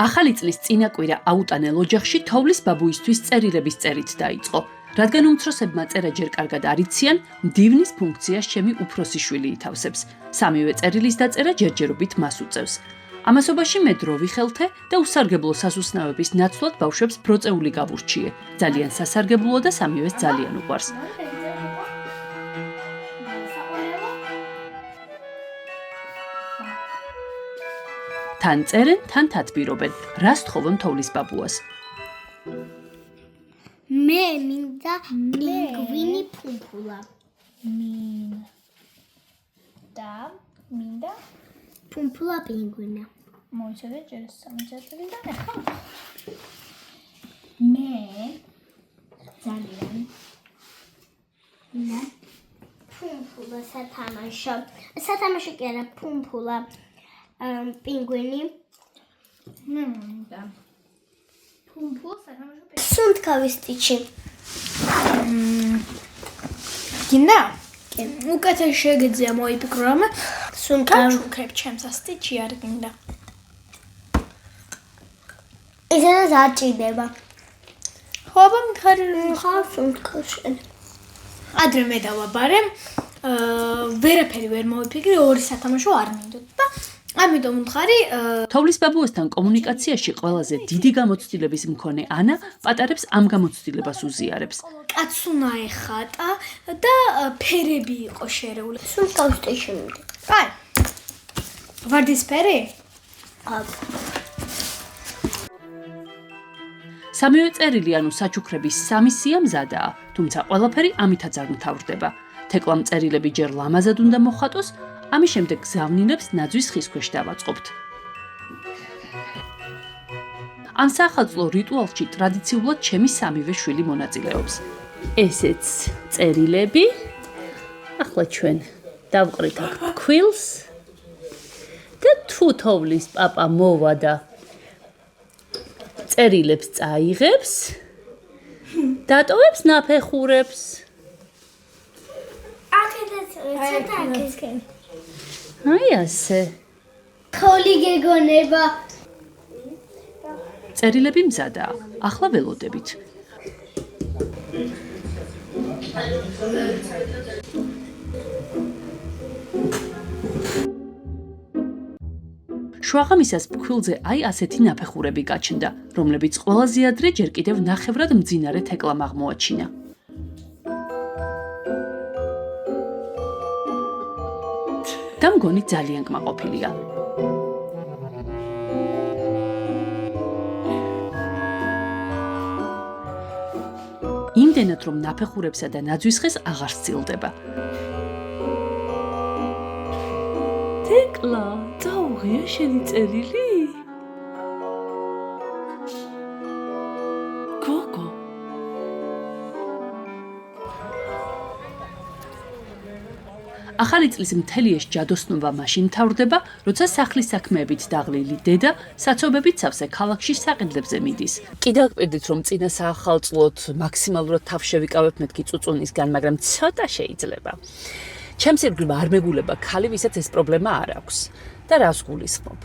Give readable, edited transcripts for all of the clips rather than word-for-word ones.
ახალი წლის წინაკვირა აუტანელ ოჯახში თოვლის ბაბუისთვის წერილების წერით დაიწყო. რადგან უმცროსებმა წერა ჯერ კარგად არ იციან, მდივნის ფუნქციას ჩემი უფროსი შვილი ითავსებს. სამივე წერილის დაწერა ჯერჯერობით მას უწევს. ამასობაში მე დრო ვიხელთე და უსარგებლო სასუსნავების ნაცვლად ბავშვებს ბროწეული გავურჩიე. ძალიან სასარგებლოა და სამივეს ძალიან უყვარს. თან წერენ, თან თათბირობენ. რას თხოვონ თოვლის ბაბუას? მე მინდა პინგვინი ფუმფულა. მინდა ფუმფულა პინგვინა. მოიცადე ჯერ სამჯერელი და ახლა მე ძალიან მინდა ფუმფულა სათამაშო კი არა ფუმფულა პინგვინი. მე მინდა ფუმფულა სათამაშო პინგვინი. სუნთქავის სტიჩი. გინდა? უკეთეს შეგეძია მოიფიქრო რომ სუნთქავ ჩემს სტიჩი არ გინდა. ისედაც არ ჭირდება. ხო, აბა მხარი ხარ სუნთქავში. ადრე მე დავაბარე, ვერაფერი ვერ მოვიფიქრე, ორი სათამაშო არ მინდოდა და ამიტომ მხარი თოვლის ბაბუასთან კომუნიკაციაში ყველაზე დიდი გამოცდილების მქონე ანა პატარებს ამ გამოცდილებას უზიარებს. კაცუნა ეხატა და ფერები იყო შერეული. სუნთქავის სტიჩი მინდა. აი. ვარდისფერი? სამივე წერილი ანუ საჩუქრების სამი სია მზადაა, თუმცა ყველაფერი ამითაც არ მთავრდება. თეკლამ წერილები ჯერ ლამაზად უნდა მოხატოს, ამის შემდეგ გზავნილებს ნაძვის ხის ქვეშ დავაწყობთ. ამ საახალწლო რიტუალში ტრადიციულად ჩემი სამივე შვილი მონაწილეობს. ესეც წერილები. ახლა ჩვენ დავყრით აქ ფქვილს და თუ თოვლის პაპა მოვა და წერილებს წაიღებს, დატოვებს ნაფეხურებს. აქედაც ცოტა აი ასე. თოლი გეგონება. წერილები მზადაა. ახლა ველოდებით. შვაღამისას ფქვილზე აი ასეთი ნაფეხურები გაჩნდა, რომლებიც ყველაზე ადრე ჯერ კიდევ ნახევრად მძინარე თეკლამ აღმოაჩინა. და მგონი ძალიან კმაყოფილია. იმდენად რომ ნაფეხურებსა და ნაძვის ხეს აღარ სცილდება. თეკლა, წაუღია შენი წერილი? გოგო. ახალი წლის მთელი ეს ჯადოსნობა მაშინ მთავრდება, როცა სახლის საქმეებით დაღლილი დედა საცობებით სავსე ქალაქში საყიდლებზე მიდის. კი დაგკვირდით, რომ წინა საახალწლოდ მაქსიმალურად თავშევიკავებ მეთქი წუწუნისგან, მაგრამ ცოტა შეიძლება. ჩემს ირგვლივ არ მეგულება ქალი, ვისაც ეს პრობლემა არ აქვს. და რას გულისხმობ?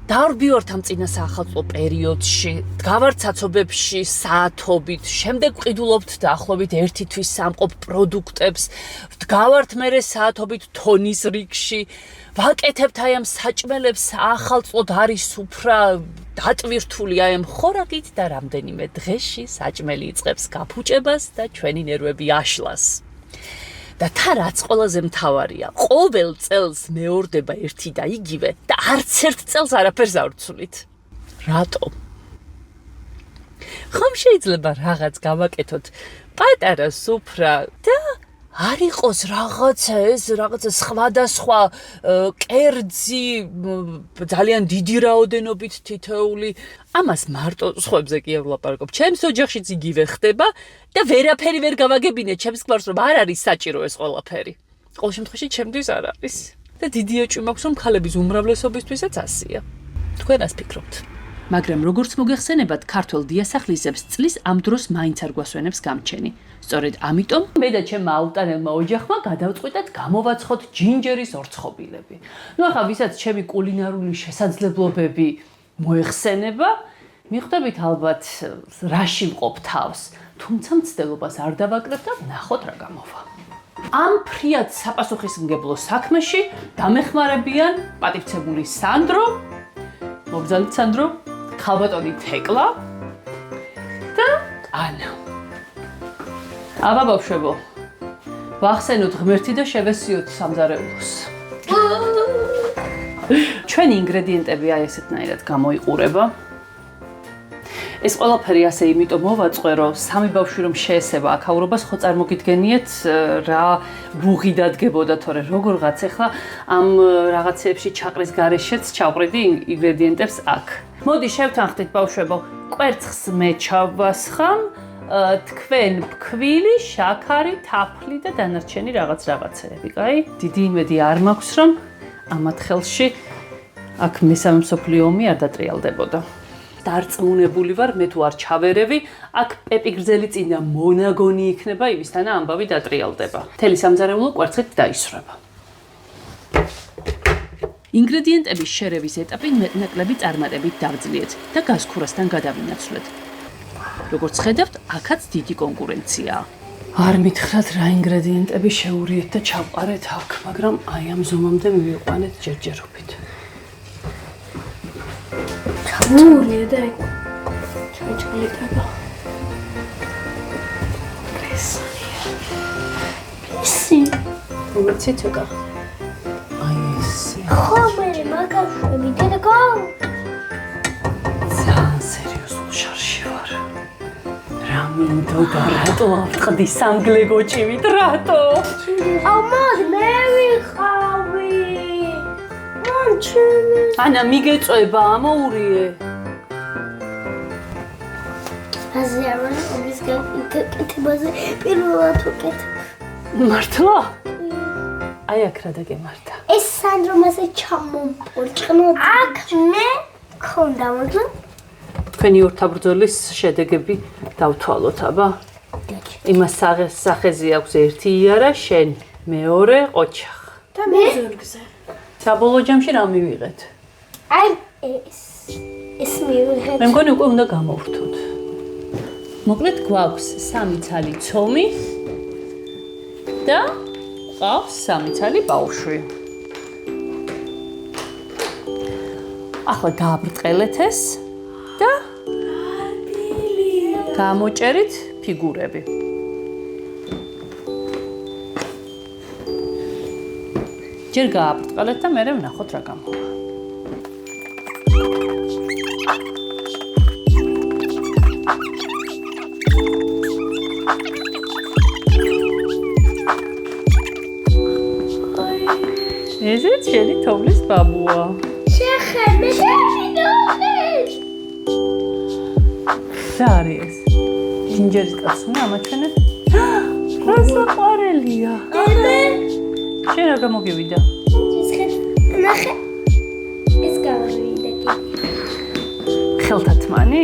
დავრბივართ ამ წინა საახალწლო პერიოდში, დგავართ საცობებში საათობით, შემდეგ ვყიდულობთ დაახლოებით 1 თვის სამყოფ პროდუქტებს, დგავართ მერე საათობით თონის რიგში, ვაკეთებთ აი ამ საჭმელებს საახალწლოდ არის სუფრა დატვირთული აი ამ ხორაგით და რამდენიმე დღეში საჭმელი იწყებს გაფუჭებას და ჩვენი ნერვები აშლას. და თან რაც ყველაზე მთავარია, ყოველ წელს მეორდება ერთი და იგივე და არც ერთ წელს არაფერს არ ვცვლით. რატომ? ხომ შეიძლება რაღაც გავაკეთოთ პატარა სუფრა და არ იყოს რაღაცა სხვადასხვა კერძი, ძალიან დიდი რაოდენობით თითოეული. ამას მარტო სხვებზე კი არ ვლაპარაკობ. ჩემს ოჯახშიც იგივე ხდება და ვერაფერი ვერ გავაგებინე ჩემს გვარს, რომ არ არის საჭირო ეს ყველაფერი. ყოველ შემთხვევაში ჩემთვის არ არის. და დიდი ეჭვი მაქვს, რომ ქალების უმრავლესობისთვისაც ასია. თქვენ რას ფიქრობთ? მაგრამ როგორც მოგეხსენებათ, ქართველ დიასახლისებს წლის ამ დროს მაინც არ გვასვენებს გამჩენი. სწორედ ამიტომ მე და ჩემმა აუტანელმა ოჯახმა გადავწყვიტეთ გამოვაცხოთ ჯინჯერის ორცხობილები. ნუ ახლა ვისაც ჩემი კულინარული შესაძლებლობები მოეხსენება, მიხვდებით ალბათ რაში ვყოფ თავს, თუმცა მცდელობას არ დავაკრებ და ნახოთ რა გამოვა. ამ ფრიად საპასუხისმგებლო საქმეში დამეხმარებიან პატივცემული სანდრო, მოგზაურობ სანდრო, ქალბატონი თეკლა და ანა. აბა ბავშვებო, ვახსენოთ ღმერთი და შევესიოთ სამზარეულოს. ჩვენი ინგრედიენტები აი ესეთნაირად გამოიყურება. ეს ყველაფერი ასე იმიტომ მოვაწყე, რომ სამი ბავშვი რომ შეესება აქაურობას, ხო წარმოგიდგენიეთ რა ბუღი დადგებოდა, თორე როგორღაც ახლა ამ რაღაცეებში ჩაყრის გარეშეც ჩავყრიდი ინგრედიენტებს აქ. მოდი შევთანხმდით ბავშვებო, კვერცხს მე ჩავასხამ, თქვენ ფქვილი, შაქარი, თაფლი და დანარჩენი რაღაცეები, კაი? დიდი იმედი არ მაქვს, რომ ამ ათხელში აქ მესამე მსოფლიო ომი არ დატრიალდებოდა. დარწმუნებული ვარ, მე თუ არ ჩავერევი, აქ პეპი გრძელი წინა მონაგონი იქნება, იმისთანა ამბავი დატრიალდება. მთელი სამზარეულო კვერცხით დაისრება. ინგრედიენტების შერევის ეტაპი მეტნაკლები წარმატებით დავძლიეთ და გაზქურასთან გადავინაცვლეთ. როგორც ხედავთ, აქაც დიდი კონკურენციაა. არ მითხრათ რა ინგრედიენტები შეურიეთ და ჩავყარეთ აქ, მაგრამ აი ამ ზომამდე მივიყვანეთ ჯერჯერობით. ჩაურია და ჩაჭრილება. ისი. ვიცი ცოტა. აი ესე. ხო მე მაგაშვები დედაკო. ძალიან სერიოზულ შარში ვარ. რა მინდოდა რატო ავტყდი სამგლეგოჭივით რატო? ამას მე ვიხავი. მანჩემი. ანა მიგეწובה ამოურიე. აზერბაიჯანი ომის გაკეთებაზე პირველად უკეთ. მართლა? აი აქ რა დაგემართა. ეს სანდრო მასე ჩამომპორჭყნო. აქ მე ქონდა, მაგრამ თქვენი ორთაბრძოლის შედეგები დავთვალოთ, აბა. იმას სახეზე აქვს ერთი იარა, შენ მეორე ყოჩახ. და მე ზურგზე. საბოლოო ჯამში რა მივიღეთ? აი ეს მივიღეთ. მე მგონი უკვე უნდა გამოვრთოთ. მოკლედ გვაქვს 3 ცალი ცომი და ყავს 3 ცალი ბავშვი. ახლა გააბრტყელეთ ეს და გამოჭერით ფიგურები. ჯერ გააბრტყელეთ და მერე ვნახოთ რა გამოვა. ესეც შენი თოვლის ბაბუა. შეხები შევიდოდი. რა არის ეს? ჯინჯერის კაცუნე ამაჩვენე? რა საყვარელია. შენ რა გამოგივიდა? ნახე. ეს გავივიდა კი. ხელთათმანი?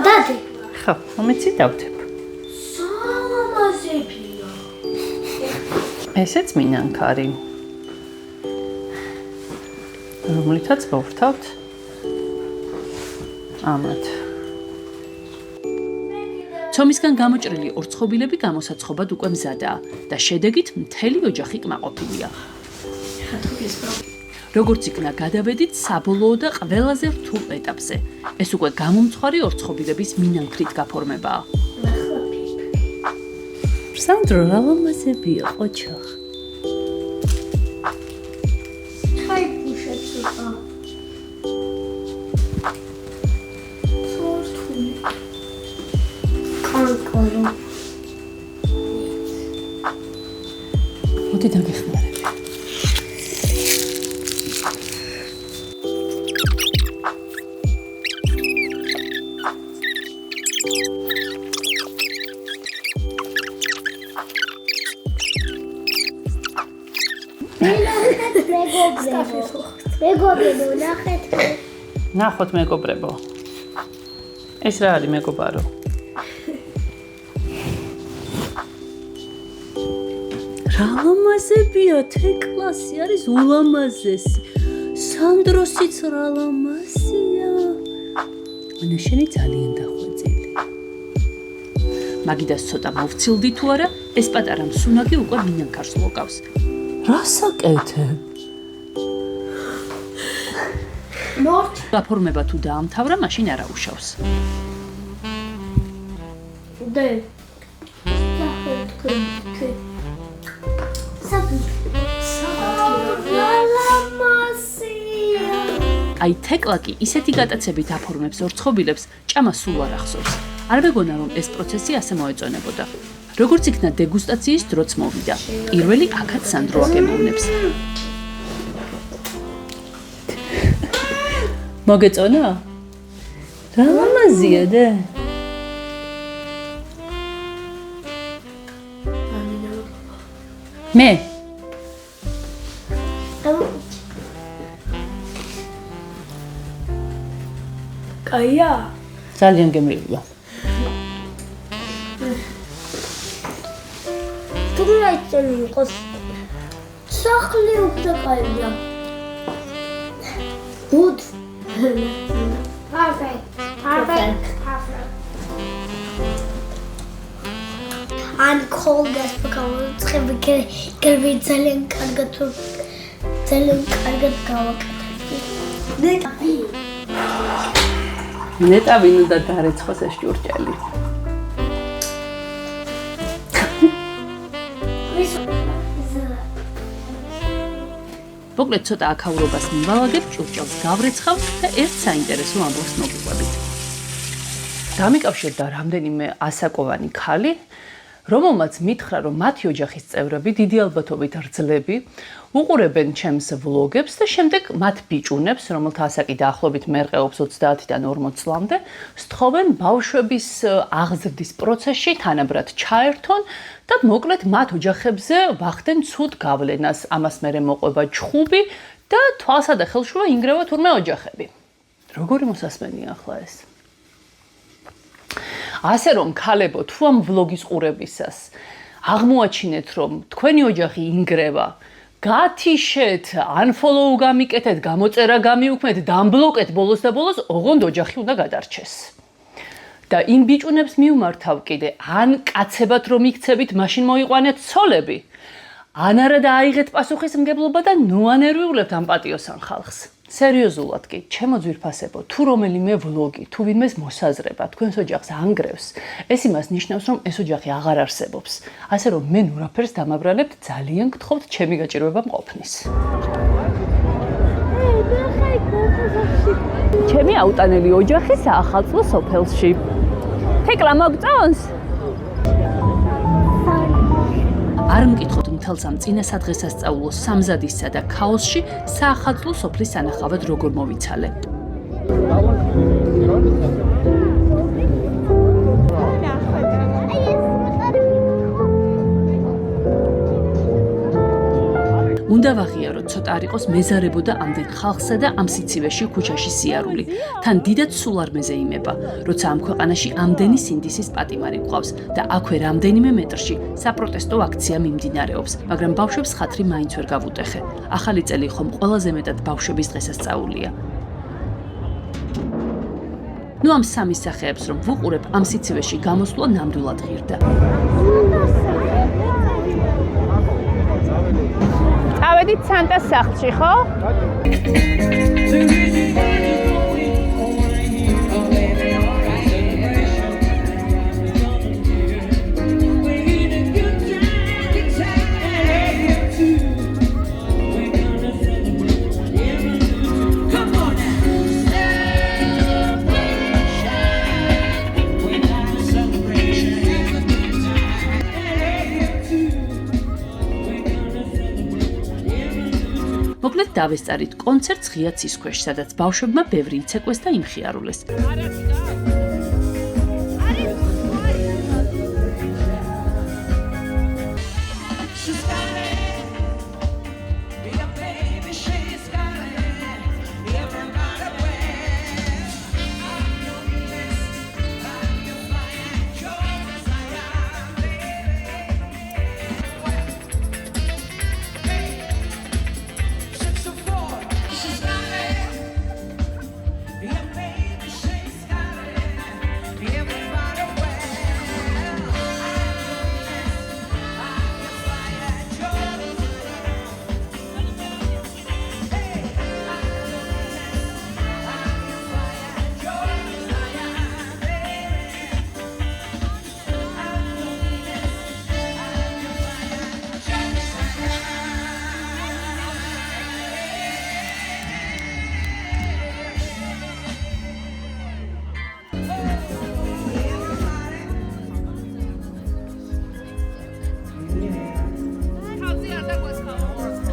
დადე. ხო, მომეცი დავდებ. სამაზებია. ესეც მინანქარი. რომლითაც მოვრთავთ? ამათ. ცომისგან გამოჭრილი ორცხობილები გამოსაცხობად უკვე მზადაა და შედეგით მთელი ოჯახი კმაყოფილია. როგორც იქნა გადავედით საბოლოო და ყველაზე რთულ ეტაპზე. ეს უკვე გამომცხვარი ორცხობილების მინანქრით გაფორმებაა. სანდრო, რა ლამაზებია ყოჩახ. ხაი პუშეცობა. სორთული. კანკორო. მოდი დაგეხმარები. მეგობრებო, ნახეთ. ნახოთ მეგობრებო. ეს რა არის მეგობარო? რა ლამაზებია, თეკლასი არის ულამაზესი. სანდროსიც რა ლამაზია. ანა შენი ძალიან დახვეწილი. მაგიდას ცოტა მოვცილდი თუ არა, ეს პატარა მსუნაგი უკვე მინანქარს ლოკავს. რას აკეთებ? მორჩ გაფორმება თუ დაამთავრა, მაშინ არა უშავს. დე აი თეკლაკი ისეთი გატაცებით აფორმებს ორცხობილებს, ჭამა სულ არ ახსოვს. არ მეგონა რომ ეს პროცესი ასე მოეწონებოდა. როგორც იქნა დეგუსტაციის დროც მოვიდა. პირველი აქაც სანდრო აგემოვნებს. მოგეწონა? რა ლამაზია და? მე კაია ძალიან გემრიელია. თუ რაიცენი იყოს სახლი უფრო კაია. Good. Perfect. I'm cold as because ხები გერბი ძალიან კარგად გავაკეთე. ნეტავინ უნდა დარეცხოს ეს ჭურჭელი. მოკლედ ცოტა აქაურობას მივალაგებ, ჭურჭელს გავრეცხავ და ერთ საინტერესო ამბავს მოგიყვებით. დამიკავშირდა რამდენიმე ასაკოვანი ქალი, რომელმაც მითხრა, რომ მათი ოჯახის წევრები დიდი ალბათობით რძლები უყურებენ ჩემს ვლოგებს და შემდეგ მათ ბიჭუნებს, რომელთა ასაკი დაახლოებით მერყეობს 30-დან 40 წლამდე, სთხოვენ ბავშვების აღზრდის პროცესში თანაბრად ჩაერთონ და მოკლედ მათ ოჯახებზე ვახდენ ცუდ გავლენას. ამას მერე მოყვება ჩხუბი და თვალსა და ხელშუა ინგრევა თურმე ოჯახები. როგორი მოსასმენია ახლა ეს? ასე რომ ქალებო, თუ ამ ვლოგის ყურებისას აღმოაჩინეთ, რომ თქვენი ოჯახი ინგრევა, გათიშეთ, unfollow გამიკეთეთ, გამოწერა გამიუქმეთ, დამბლოკეთ ბოლოს და ბოლოს, ოღონდ ოჯახი უნდა გადარჩეს. და იმ ბიჭუნებს მიუმართავ კიდე, ან კაცებად რომ იქცებით, მაშინ მოიყვანეთ ცოლები, ან არა და აიღეთ პასუხისმგებლობა და ნუ ანერვიულებთ ამ პატიოსან ხალხს. სერიოზულად კი, ჩემო ძვირფასებო, თუ რომელიმე ვლოგი, თუ ვინმეს მოსაზრება, თქვენს ოჯახს ანგრევს, ეს იმას ნიშნავს, რომ ეს ოჯახი აღარ არსებობს. ასე რომ მე ნურაფერს დამაბრალებთ, ძალიან გთხოვთ, ჩემი გაჭირვება მყოფნის. ჩემი აუტანელი ოჯახი საახალწლო სოფელში. თეკლა მოგწონს? არ მკითხოთ მთელს ამ წინასადღესასწაულო სამზადისსა და ქაოსში საახალწლო სოფლის სანახავად როგორ მოვიცალე. უნდა ვაღიაროთ, ცოტა არ იყოს მეზარებოდა ამდენ ხალხსა და ამ სიცივეში ქუჩაში სიარული. თან დიდად სულ არ მეზეიმება, როცა ამ ქვეყანაში ამდენი სინდისის პატიმარი გვყავს და აქვე რამდენიმე მეტრში საპროტესტო აქცია მიმდინარეობს, მაგრამ ბავშვებს ხათრი მაინც ვერ გავუტეხე. ახალი წელი ხომ ყველაზე მეტად ბავშვების დღესასწაულია. ნუ ამ სამი სახეებს რომ ვუყურებ, ამ სიცივეში გამოსვლა ნამდვილად ღირდა. ავედით სანტას სახლში, ხო? მოკლედ დავესწარით კონცერტს ღია ცის ქვეშ, სადაც ბავშვებმა ბევრი იცეკვეს და იმხიარულეს.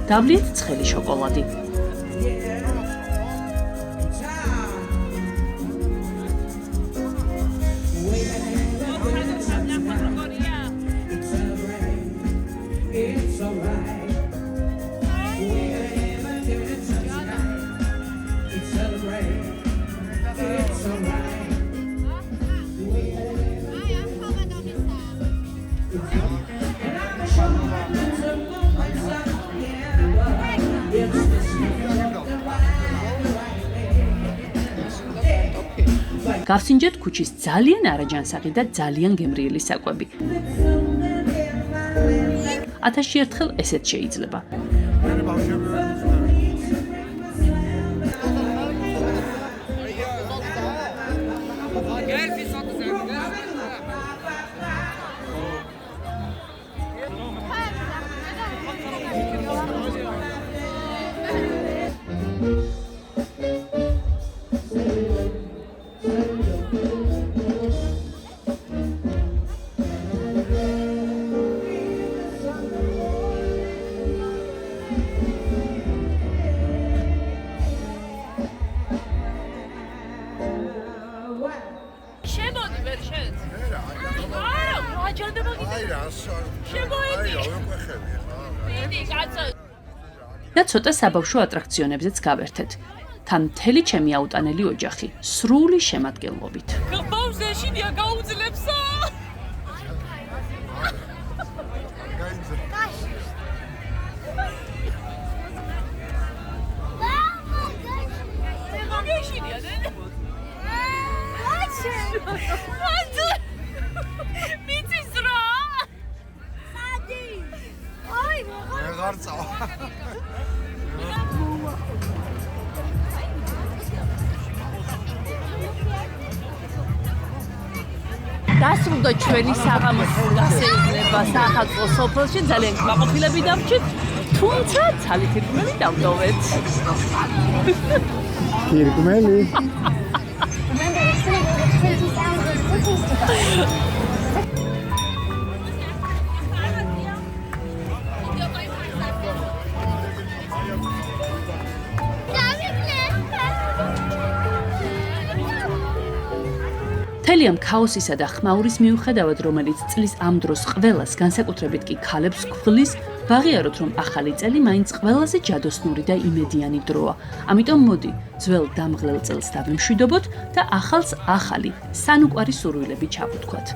დავლიეთ ცხელი შოკოლადი. გავსინჯეთ ქუჩის ძალიან არაჯანსაღი და ძალიან გემრიელი საკვები. 1000-ში ერთხელ ესეც შეიძლება. და ცოტა საბავშვო ატრაქციონებზეც გავერთეთ. თან მთელი ჩემი აუტანელი ოჯახი, სრული შემადგენლობით. დასრულდა ჩვენი საღამოს გასეირნება საახალწლო სოფელში, ძალიან კმაყოფილები დავჭით, თუმცა ცალ-თირკმელი დავდოვეთ. თირკმელი? თელი ამ ქაოსისა და ხმაურის მიუხედავად, რომელიც წლის ამ დროს ყველას, განსაკუთრებით კი ქალებს გვხლის, ვაღიაროთ, რომ ახალი წელი მაინც ყველაზე ჯადოსნური და იმედიანი დროა. ამიტომ მოდი, ძველ დამღლელ წელს დავემშვიდობოთ და ახალს ახალი, სანუკვარი სურვილები ჩავუთქვათ.